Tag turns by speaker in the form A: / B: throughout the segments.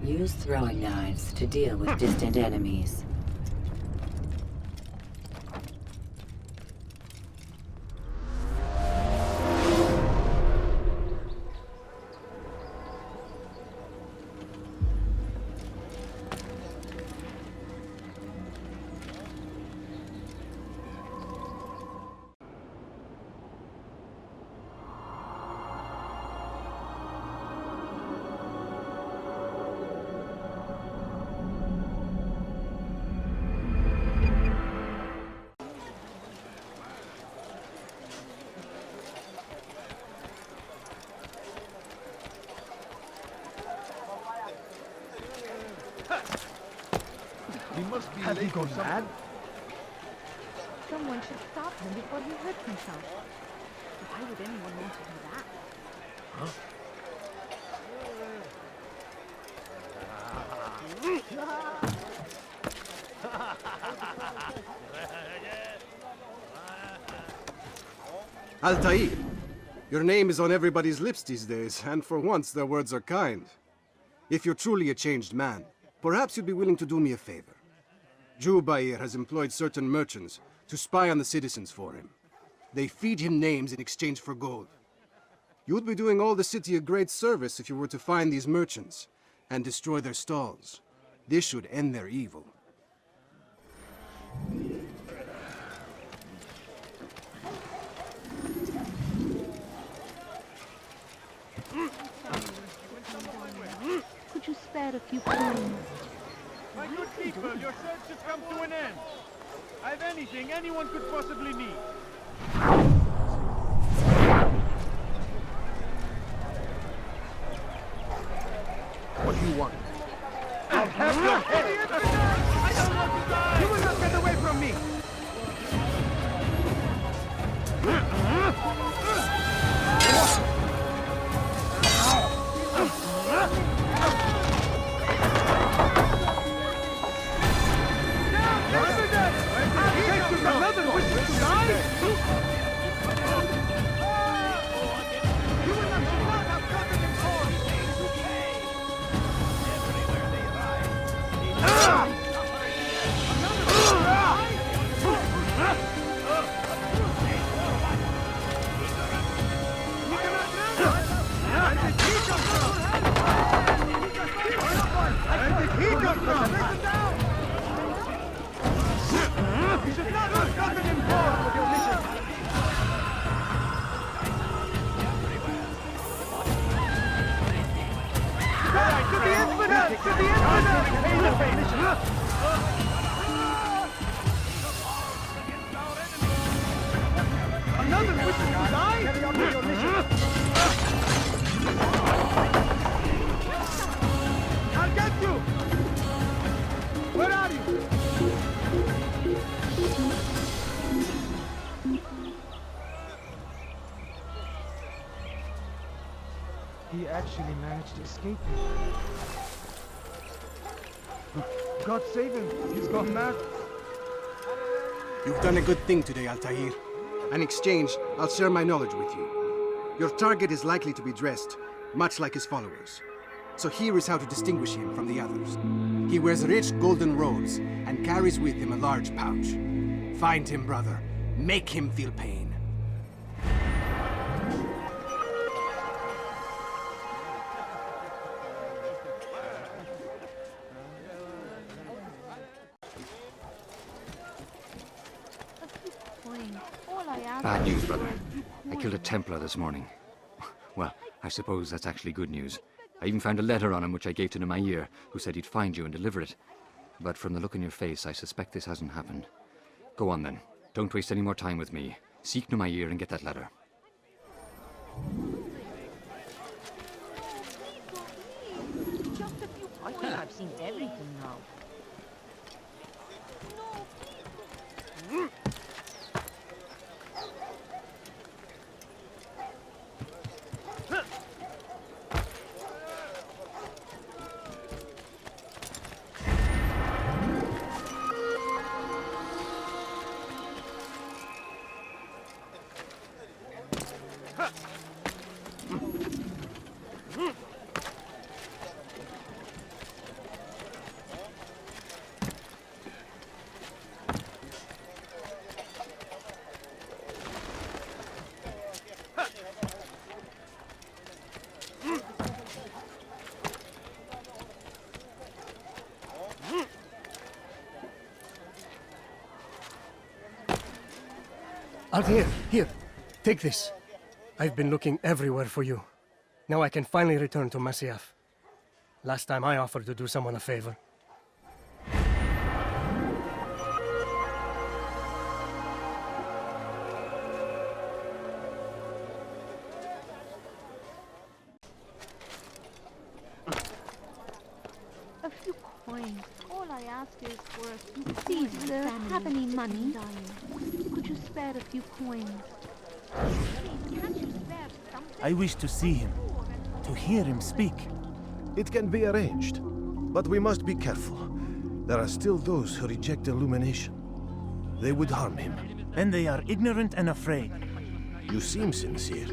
A: Use throwing knives to deal with distant enemies.
B: He must be
C: Has he
B: late
C: gone
B: for something.
C: mad?
D: Someone should stop him before he hurts himself. Why would anyone want to do that?
E: Altaïr, your name is on everybody's lips these days, and for once their words are kind. If you're truly a changed man, perhaps you'd be willing to do me a favor. Jubair has employed certain merchants to spy on the citizens for him. They feed him names in exchange for gold. You'd be doing all the city a great service if you were to find these merchants and destroy their stalls. This should end their evil.
D: Could you spare a few coins?
B: My good people, your search has come to an end. I have anything anyone could possibly need.
C: What do you want?
B: I'll have your head! I don't want to die! You will not get away from me! Another wishes to die? You will not have gotten him for! You should not have gotten involved with your mission! To the infidel! To the infidel! Another wishes to die? Carry on with your mission! I'll get you! Where are you?
C: He actually managed to escape me. God save him! He's gone mad.
E: You've done a good thing today, Altaïr. In exchange, I'll share my knowledge with you. Your target is likely to be dressed, much like his followers. So here is how to distinguish him from the others. He wears rich golden robes and carries with him a large pouch. Find him, brother. Make him feel pain.
F: Bad news, brother. I killed a Templar this morning. Well, I suppose that's actually good news. I even found a letter on him which I gave to Altaïr, who said he'd find you and deliver it. But from the look in your face, I suspect this hasn't happened. Go on then. Don't waste any more time with me. Seek Altaïr and get that letter.
D: Just a few coins. I think I've seen everything now.
G: Altaïr, here. Take this. I've been looking everywhere for you. Now I can finally return to Masyaf. Last time I offered to do someone a favor.
D: A few coins. All I ask is for a few coins.
H: Please, sir, have any money?
D: Could you spare a few coins? Can't you spare something?
I: I wish to see him, to hear him speak.
J: It can be arranged, but we must be careful. There are still those who reject illumination. They would harm him.
I: Then they are ignorant and afraid.
J: You seem sincere,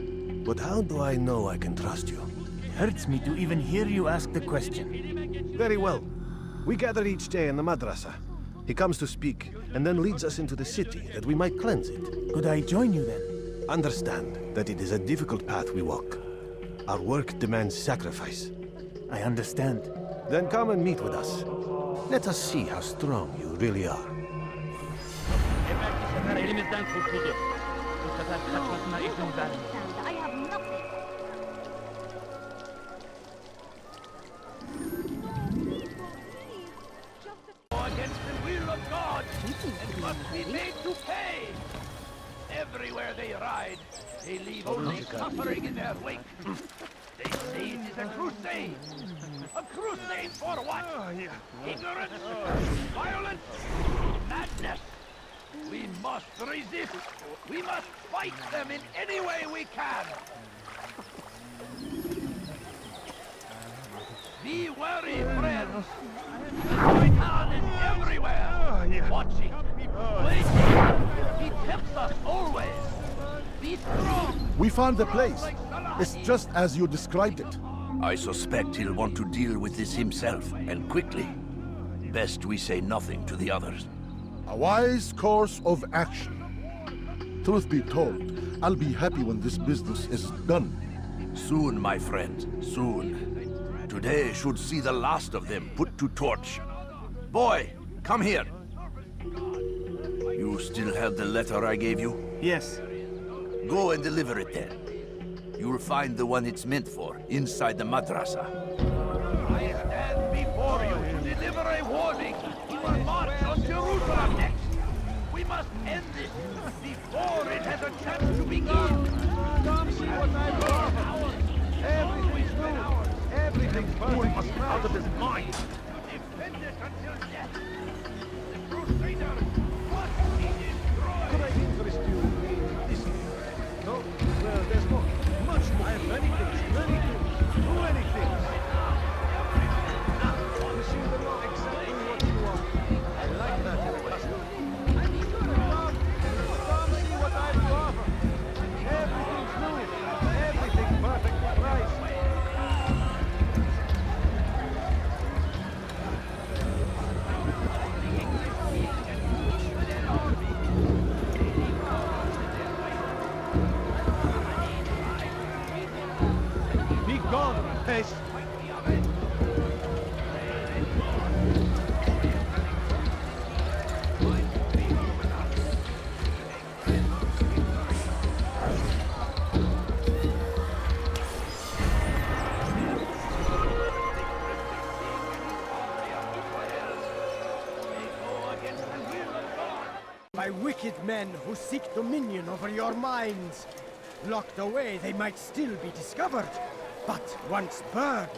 J: but how do I know I can trust you?
I: It hurts me to even hear you ask the question.
J: Very well. We gather each day in the madrasa. He comes to speak, and then leads us into the city, that we might cleanse it.
I: Could I join you then?
J: Understand that it is a difficult path we walk. Our work demands sacrifice.
I: I understand.
J: Then come and meet with us. Let us see how strong you really are.
D: I have nothing.
B: Against the will of God, and must be made to pay. Everywhere they ride, they leave only suffering in their wake. They say it is a crusade. A crusade for what? Ignorance? Violence? Madness? We must resist. We must fight them in any way we can. Be wary, friends. Shaitan is everywhere, watching, waiting. He tempts us always. Be strong.
K: We found the place. It's just as you described it.
L: I suspect he'll want to deal with this himself, and quickly. Best we say nothing to the others.
K: A wise course of action. Truth be told, I'll be happy when this business is done.
L: Soon, my friend, soon. Today should see the last of them put to torch. Boy, come here. You still have the letter I gave you?
I: Yes.
L: Go and deliver it then. You'll find the one it's meant for inside the madrasa.
B: I stand before you to deliver a warning. We will march on Jerusalem next. We must end this before it has a chance to begin. Come see what I've done. Everything's good. Everything's perfect. Must out of his mind. Defend it until death. The Crusaders must be destroyed.
C: Could I interest you in this? No? Well, there's more. Much more. I have many things. Too many things. You seem to know exactly what you want. I like that in a customer. I'm sure come. Come see what I've to offer. Everything's new. Everything's perfectly priced. Be gone, pest!
M: By wicked men who seek dominion over your minds. Locked away, they might still be discovered. But once burned,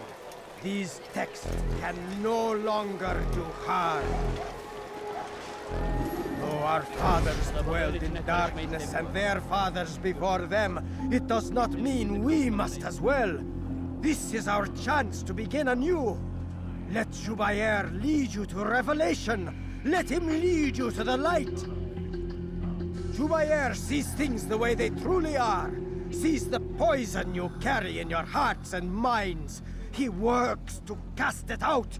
M: these texts can no longer do harm. Though our fathers dwelled in darkness and their fathers before them, it does not mean we must as well. This is our chance to begin anew. Let Jubair lead you to revelation. Let him lead you to the light. Jubair sees things the way they truly are. Sees the poison you carry in your hearts and minds. He works to cast it out.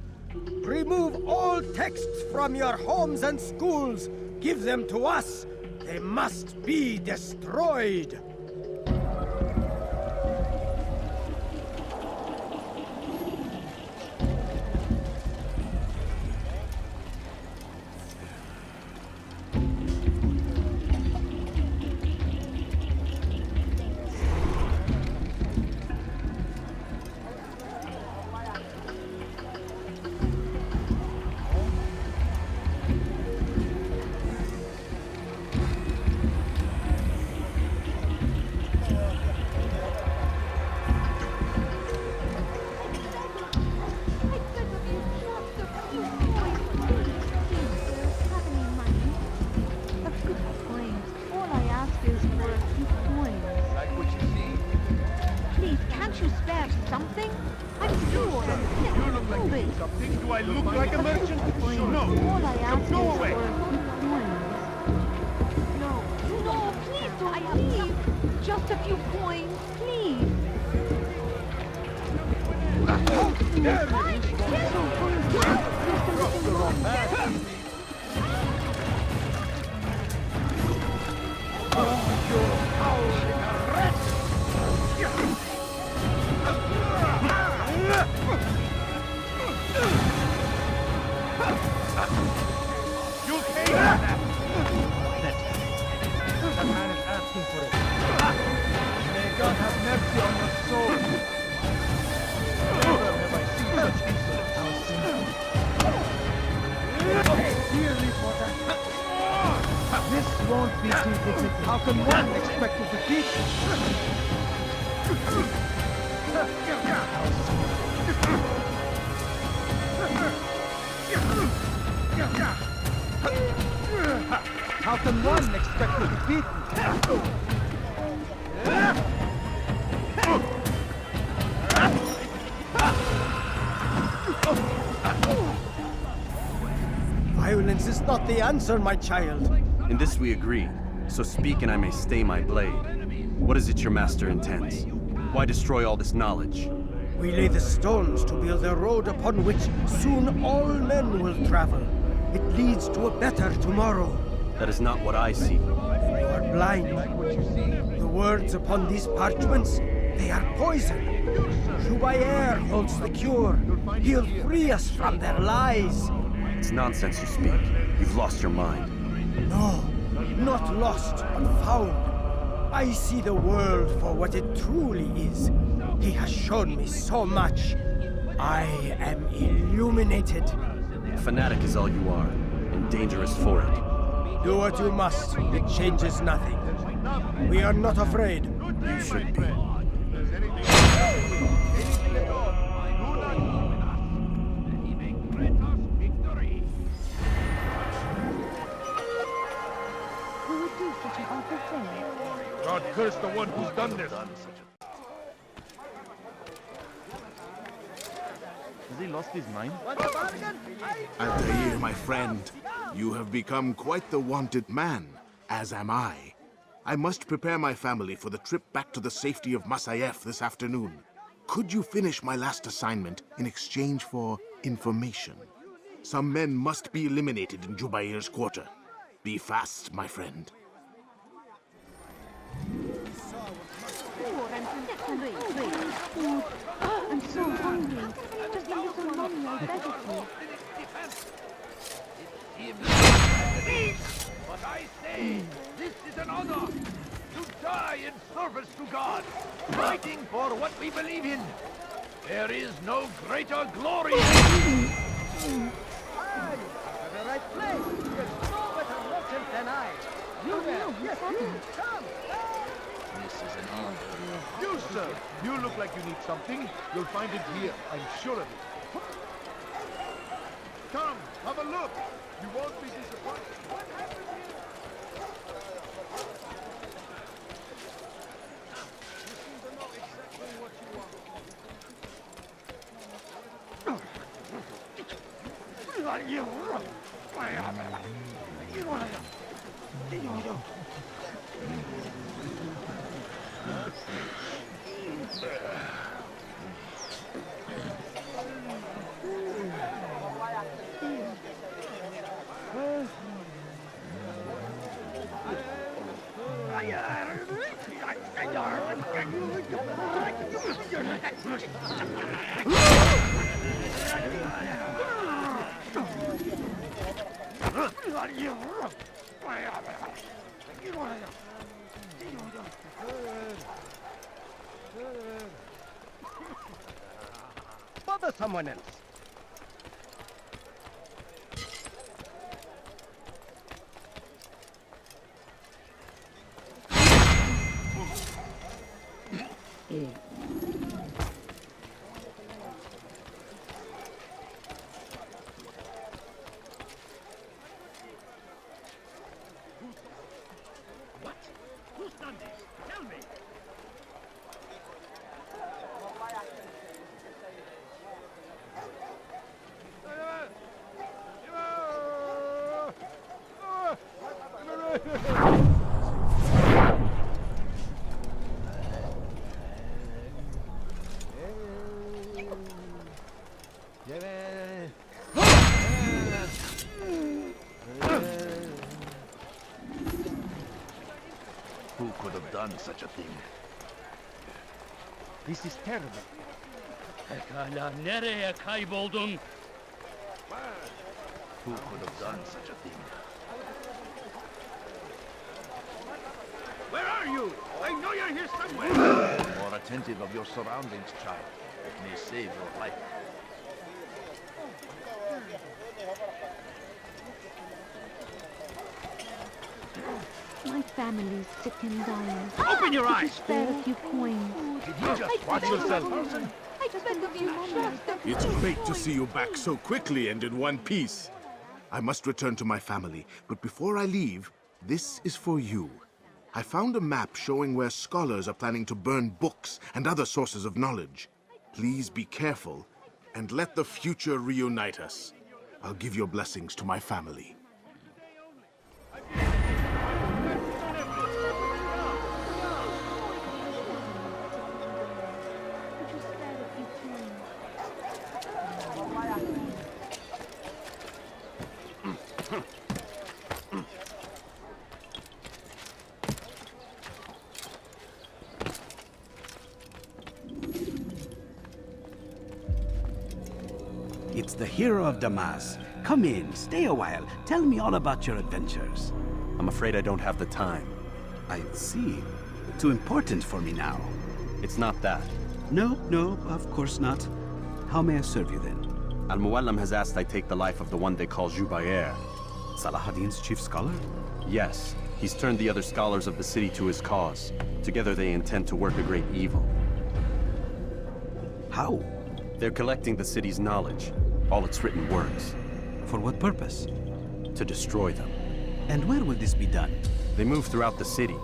M: Remove all texts from your homes and schools. Give them to us. They must be destroyed.
C: need something? Do I look like a merchant? No.
D: All I ask
C: Go
D: is
C: away.
D: for a few coins. No, please don't leave. Just a few coins, please.
C: You pay for that! That man is asking for it. May God have mercy on your soul. Never have I seen such insolence.
M: Dearly for that. This won't be too difficult. How can one expect to defeat How can one expect to defeat me? Violence is not the answer, my child.
N: In this we agree, so speak and I may stay my blade. What is it your master intends? Why destroy all this knowledge?
M: We lay the stones to build a road upon which soon all men will travel. It leads to a better tomorrow.
N: That is not what I see.
M: Then you are blind. The words upon these parchments, they are poison. Jubair holds the cure. He'll free us from their lies.
N: It's nonsense you speak. You've lost your mind.
M: No, not lost, but found. I see the world for what it truly is. He has shown me so much. I am illuminated.
N: A fanatic is all you are, and dangerous for it.
M: Do what you must. It changes nothing. We are not afraid.
N: You should be.
D: Who would do such an awful thing?
C: God curse the one who's done this.
I: Has he lost his mind?
K: Altaïr, my friend, you have become quite the wanted man, as am I. I must prepare my family for the trip back to the safety of Masayef this afternoon. Could you finish my last assignment in exchange for information? Some men must be eliminated in Jubair's quarter. Be fast, my friend.
D: I'm so hungry. Just a little money, I beg of you.
B: But I say, this is an honor. To die in service to God, fighting for what we believe in. There is no greater glory.
M: The right place. You're no better merchant than I. You there. Yes, you. Come.
B: This is an honor.
C: You, sir, you look like you need something. You'll find it here, I'm sure of it. Come, have a look. You won't be disappointed. What happened here? You seem to know exactly what you want.
M: Bother someone else.
B: Who's done this? Tell me.
L: Who could have done such a thing?
C: This is terrible.
B: Pekala, nereye kayboldun?
L: Who could have done such a thing?
B: Where are you? I know you're here somewhere.
L: More attentive of your surroundings, child. It may save your life.
H: My family's sick and dying.
B: Open your
H: Could you
B: eyes!
H: spare a few coins?
L: Did you just watch yourself?
D: I just beg of you, just
K: It's great to see you back so quickly and in one piece. I must return to my family, but before I leave, this is for you. I found a map showing where scholars are planning to burn books and other sources of knowledge. Please be careful, and let the future reunite us. I'll give your blessings to my family.
O: It's the hero of Damas. Come in, stay a while. Tell me all about your adventures.
N: I'm afraid I don't have the time.
O: I see. Too important for me now.
N: It's not that.
O: No, of course not. How may I serve you then?
N: Al-Muallim has asked I take the life of the one they call Jubayr.
O: Salahadin's chief scholar?
N: Yes. He's turned the other scholars of the city to his cause. Together they intend to work a great evil.
O: How?
N: They're collecting the city's knowledge, all its written works.
O: For what purpose?
N: To destroy them.
O: And where will this be done?
N: They move throughout the city,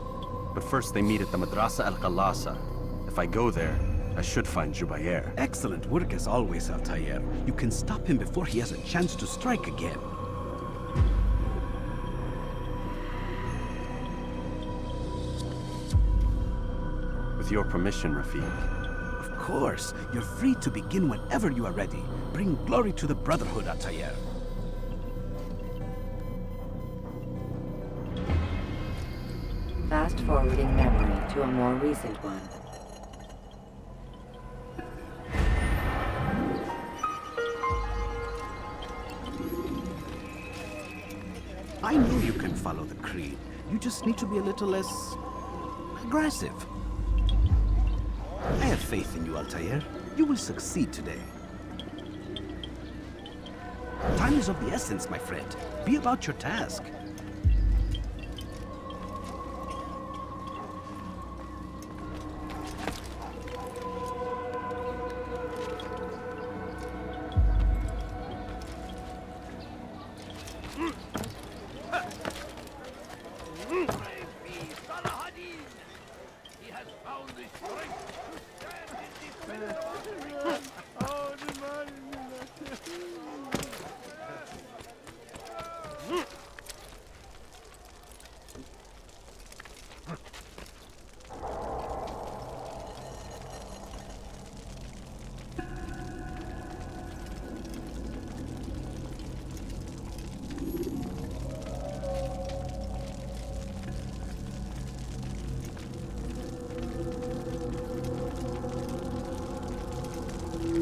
N: but first they meet at the Madrasa al-Qalasa. If I go there, I should find Jubayr.
O: Excellent work as always, Altaïr. You can stop him before he has a chance to strike again.
N: With your permission, Rafiq.
O: Of course. You're free to begin whenever you are ready. Bring glory to the Brotherhood, Altaïr.
A: Fast-forwarding memory to a more recent one.
O: I know you can follow the creed. You just need to be a little less aggressive. I have faith in you, Altaïr. You will succeed today. Time is of the essence, my friend. Be about your task.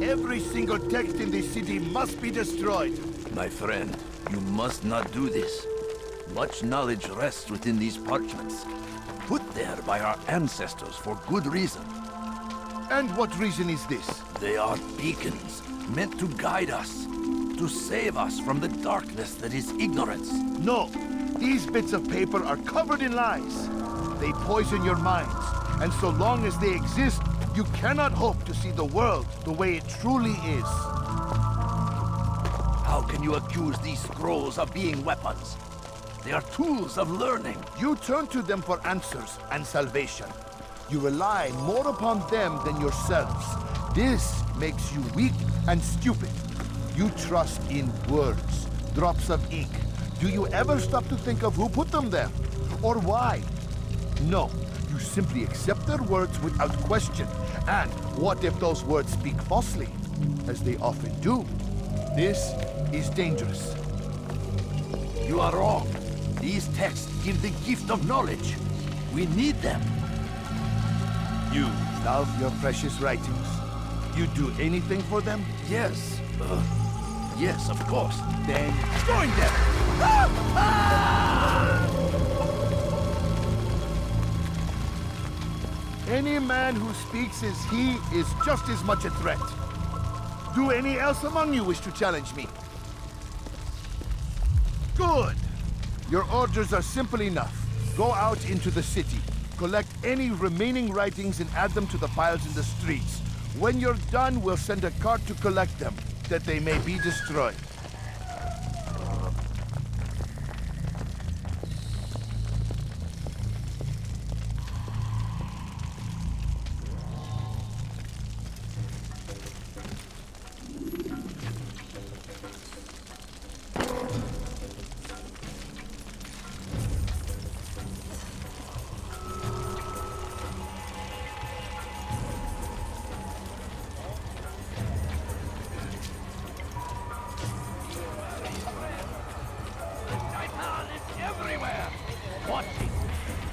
L: Every single text in this city must be destroyed. My friend, you must not do this. Much knowledge rests within these parchments, put there by our ancestors for good reason.
K: And what reason is this?
L: They are beacons, meant to guide us, to save us from the darkness that is ignorance.
K: No, these bits of paper are covered in lies. They poison your minds, and so long as they exist, you cannot hope to see the world the way it truly is.
L: How can you accuse these scrolls of being weapons? They are tools of learning.
K: You turn to them for answers and salvation. You rely more upon them than yourselves. This makes you weak and stupid. You trust in words, drops of ink. Do you ever stop to think of who put them there?
L: or why? No, you simply accept their words without question. And what if those words speak falsely? As they often do. This is dangerous.
B: You are wrong. These texts give the gift of knowledge. We need them.
L: You love your precious writings. You do anything for them?
B: Yes. Yes, of course.
L: Then join them! Any man who speaks as he is just as much a threat. Do any else among you wish to challenge me? Good! Your orders are simple enough. Go out into the city. Collect any remaining writings and add them to the piles in the streets. When you're done, we'll send a cart to collect them, that they may be destroyed.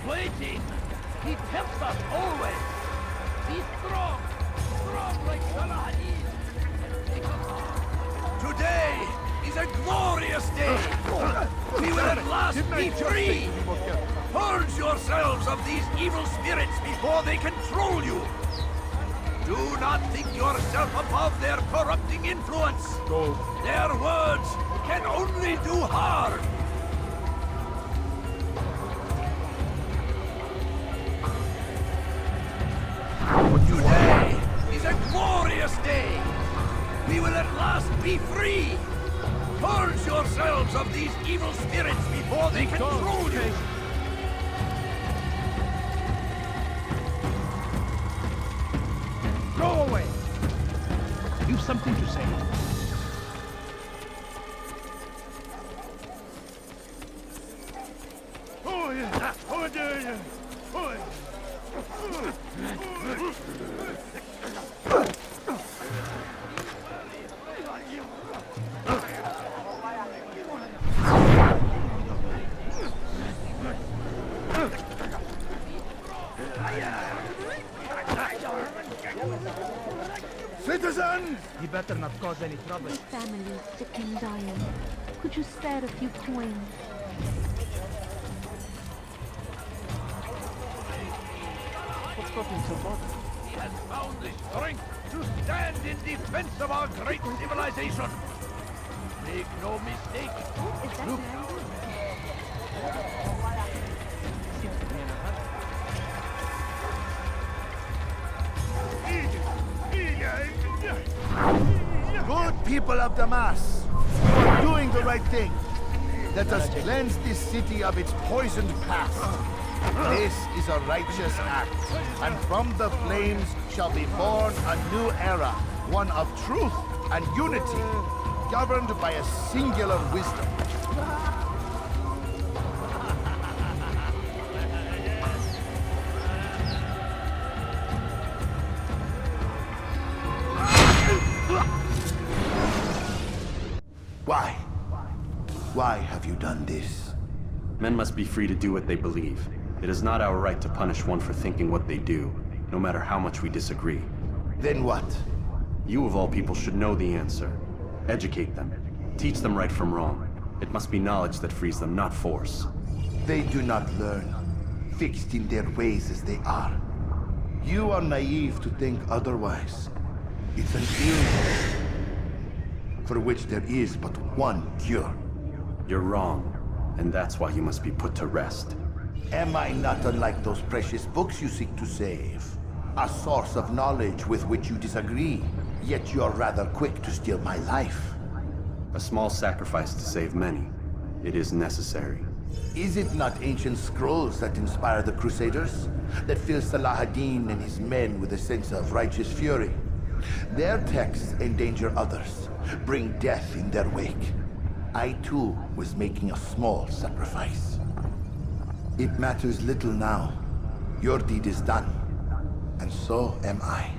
B: Waiting! He tempts us always! Be strong! Strong like Salahadin! Today is a glorious day! We will at last be free! Purge yourselves of these evil spirits before they control you! Do not think yourself above their corrupting influence! Their words can only do harm! Today is a glorious day! We will at last be free! Purge yourselves of these evil spirits before they control you!
C: Go away! You've something to say. Oh, yeah. Oh, yeah. Oh, yeah.
L: Citizens!
C: You better not cause any trouble.
H: My family is sick and dying. Could you spare a few coins?
C: What's gotten so bothered?
B: He has found the strength to stand in defense of our great civilization. Make no mistake. Look.
L: Good people of Damas, you are doing the right thing. Let us cleanse this city of its poisoned past. This is a righteous act, and from the flames shall be born a new era, one of truth and unity, governed by a singular wisdom. Why? Why have you done this?
N: Men must be free to do what they believe. It is not our right to punish one for thinking what they do, no matter how much we disagree.
L: Then what?
N: You of all people should know the answer. Educate them. Teach them right from wrong. It must be knowledge that frees them, not force.
L: They do not learn, fixed in their ways as they are. You are naive to think otherwise. It's an illness for which there is but one cure.
N: You're wrong, and that's why you must be put to rest.
L: Am I not unlike those precious books you seek to save? A source of knowledge with which you disagree, yet you're rather quick to steal my life.
N: A small sacrifice to save many. It is necessary.
L: Is it not ancient scrolls that inspire the Crusaders? That fill Salahadin and his men with a sense of righteous fury? Their texts endanger others, bring death in their wake. I too was making a small sacrifice. It matters little now. Your deed is done. And so am I.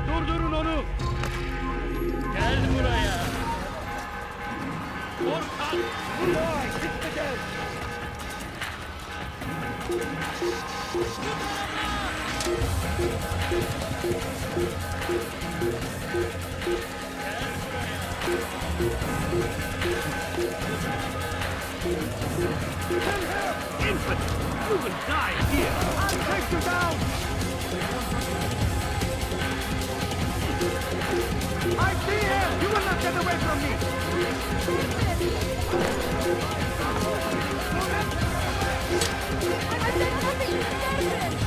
C: Durdurun onu! Gel buraya! Korkak! Buraya! Gitme gel! Infant! You will die here! I'll take you down! I see him! You will not get away from me!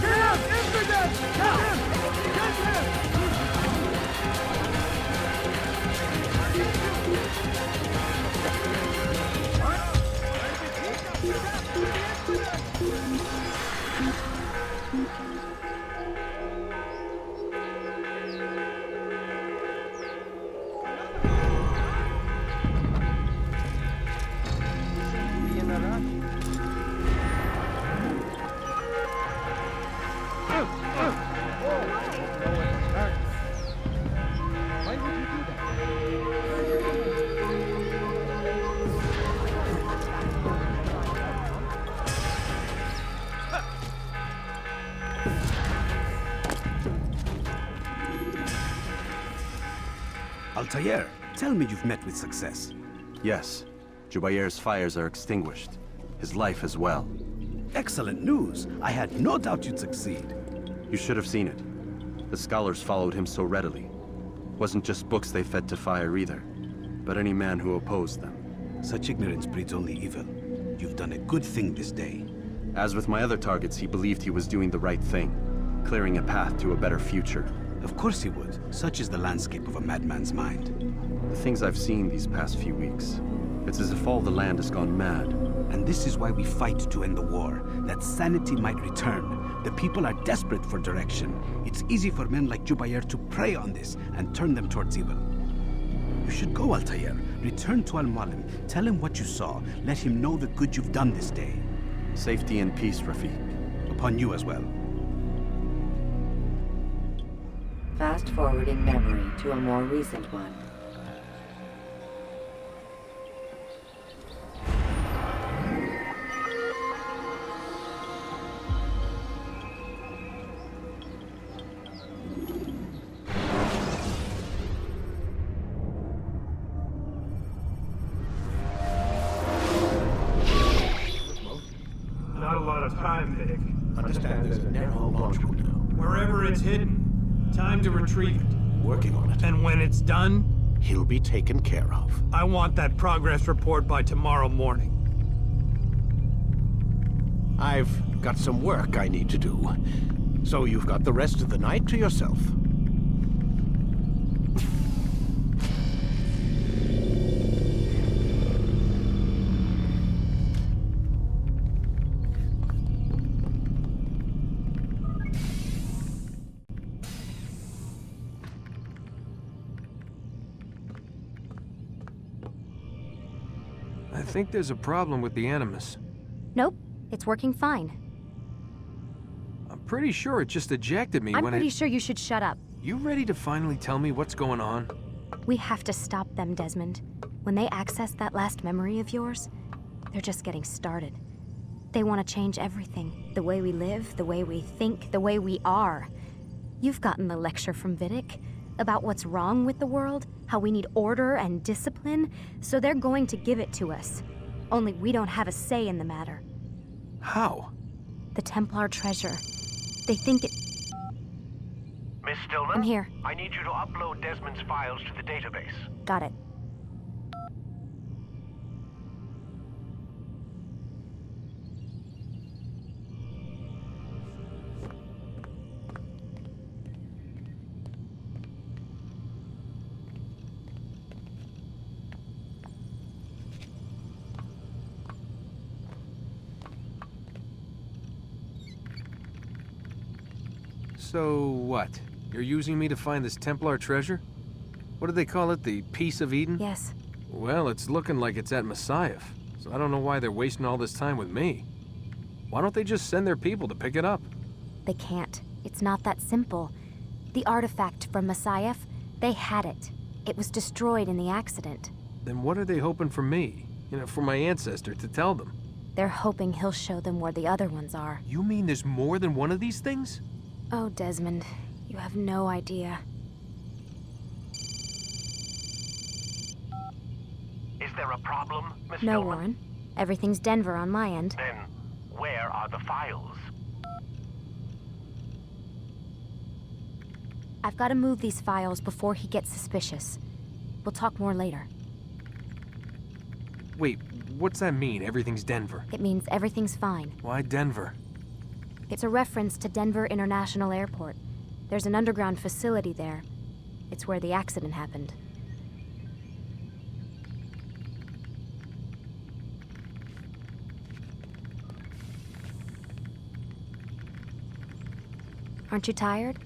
C: Get out! Infidel! Get him! Get him!
O: Altaïr, tell me you've met with success.
N: Yes. Jubayr's fires are extinguished. His life as well.
O: Excellent news. I had no doubt you'd succeed.
N: You should have seen it. The scholars followed him so readily. Wasn't just books they fed to fire either, but any man who opposed them.
O: Such ignorance breeds only evil. You've done a good thing this day.
N: As with my other targets, he believed he was doing the right thing, clearing a path to a better future.
O: Of course he would. Such is the landscape of a madman's mind.
N: The things I've seen these past few weeks, it's as if all the land has gone mad.
O: And this is why we fight to end the war, that sanity might return. The people are desperate for direction. It's easy for men like Jubayr to prey on this and turn them towards evil. You should go, Altaïr. Return to Al-Mualim. Tell him what you saw. Let him know the good you've done this day.
N: Safety and peace, Rafiq.
O: Upon you as well.
A: Fast-forwarding memory to a more recent one.
C: Not a lot of time, Vic.
J: Understand there's a narrow launch window.
C: Wherever it's hidden, time to retrieve it.
J: Working on it.
C: And when it's done,
J: He'll be taken care of.
C: I want that progress report by tomorrow morning.
J: I've got some work I need to do. So you've got the rest of the night to yourself.
C: I think there's a problem with the Animus.
P: Nope, it's working fine.
C: I'm pretty sure it just ejected me
P: I'm
C: when
P: pretty sure you should shut up.
C: You ready to finally tell me what's going on?
P: We have to stop them, Desmond. When they access that last memory of yours, they're just getting started. They want to change everything. The way we live, the way we think, the way we are. You've gotten the lecture from Vidic about what's wrong with the world, how we need order and discipline, so they're going to give it to us. Only we don't have a say in the matter.
C: How?
P: The Templar treasure. They think it...
Q: Miss Stillman?
P: I'm here.
Q: I need you to upload Desmond's files to the database.
P: Got it.
C: So what? You're using me to find this Templar treasure? What do they call it, the Peace of Eden?
P: Yes.
C: Well, it's looking like it's at Messiah, so I don't know why they're wasting all this time with me. Why don't they just send their people to pick it up?
P: They can't. It's not that simple. The artifact from Messiah, they had it. It was destroyed in the accident.
C: Then what are they hoping for me? You know, for my ancestor to tell them?
P: They're hoping he'll show them where the other ones are.
C: You mean there's more than one of these things?
P: Oh, Desmond, you have no idea.
Q: Is there a problem, Miss
P: No,
Q: Stillman?
P: Warren. Everything's Denver on my end.
Q: Then, where are the files?
P: I've got to move these files before he gets suspicious. We'll talk more later.
C: Wait, what's that mean, everything's Denver?
P: It means everything's fine.
C: Why Denver?
P: It's a reference to Denver International Airport. There's an underground facility there. It's where the accident happened. Aren't you tired?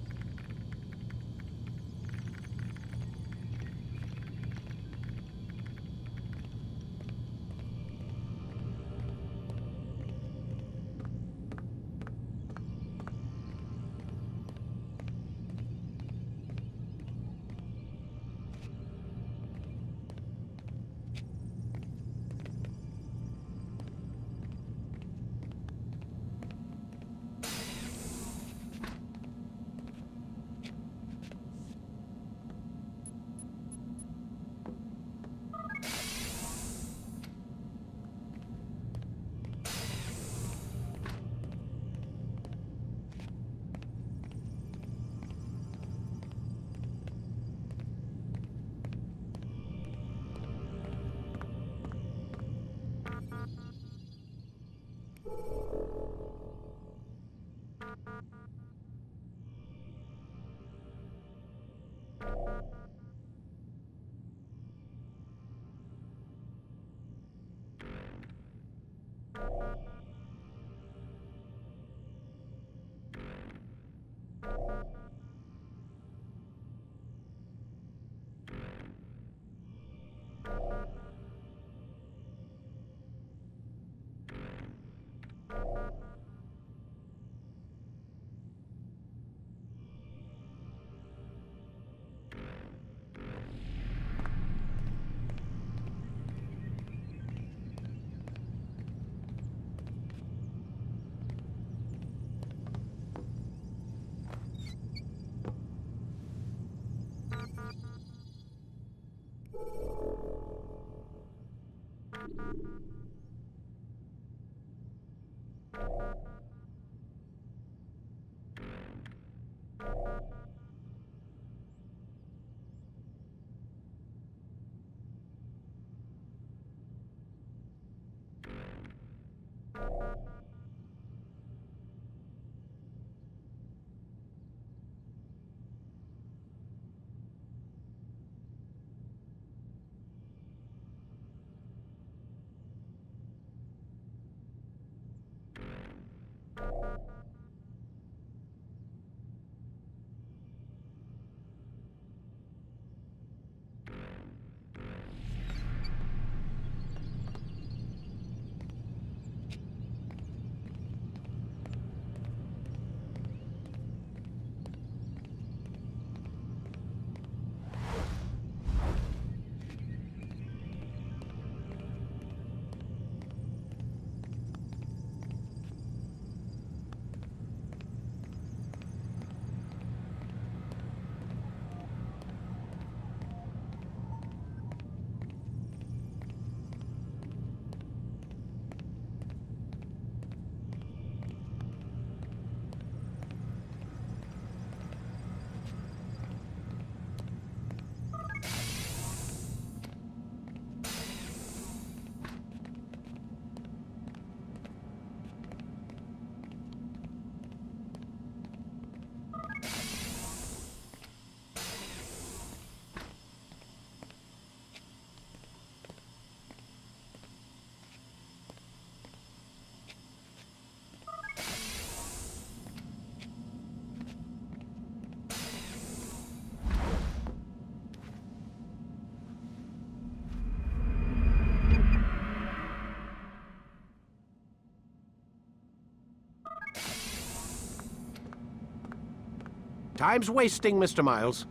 R: Time's wasting, Mr. Miles.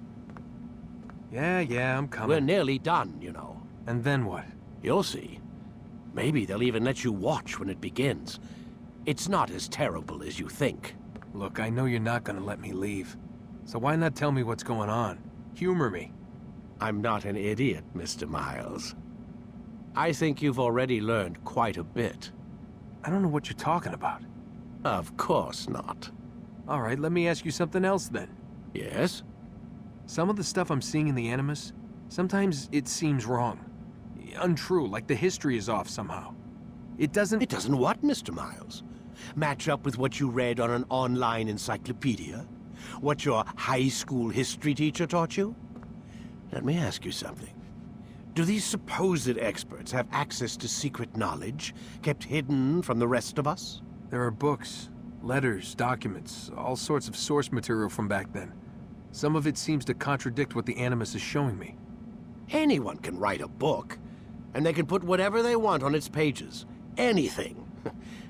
C: Yeah, I'm coming.
R: We're nearly done, you know.
C: And then what?
R: You'll see. Maybe they'll even let you watch when it begins. It's not as terrible as you think.
C: Look, I know you're not gonna let me leave. So why not tell me what's going on? Humor me.
R: I'm not an idiot, Mr. Miles. I think you've already learned quite a bit.
C: I don't know what you're talking about.
R: Of course not.
C: All right, let me ask you something else then.
R: Yes?
C: Some of the stuff I'm seeing in the Animus, sometimes it seems wrong. Untrue, like the history is off somehow. It doesn't...
R: It doesn't what, Mr. Miles? Match up with what you read on an online encyclopedia? What your high school history teacher taught you? Let me ask you something. Do these supposed experts have access to secret knowledge kept hidden from the rest of us?
C: There are books, letters, documents, all sorts of source material from back then. Some of it seems to contradict what the Animus is showing me.
R: Anyone can write a book, and they can put whatever they want on its pages. Anything.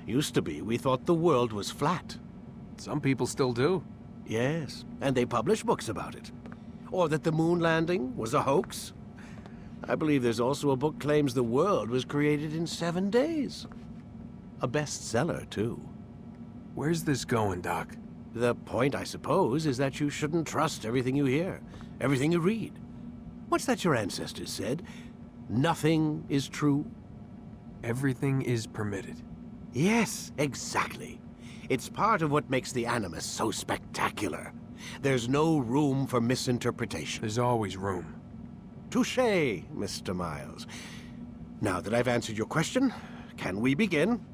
R: Used to be, we thought the world was flat.
C: Some people still do.
R: Yes, and they publish books about it. Or that the moon landing was a hoax. I believe there's also a book claims the world was created in 7 days. A bestseller, too.
C: Where's this going, Doc?
R: The point, I suppose, is that you shouldn't trust everything you hear, everything you read. What's that your ancestors said? Nothing is true?
C: Everything is permitted.
R: Yes, exactly. It's part of what makes the Animus so spectacular. There's no room for misinterpretation.
C: There's always room.
R: Touché, Mr. Miles. Now that I've answered your question, can we begin?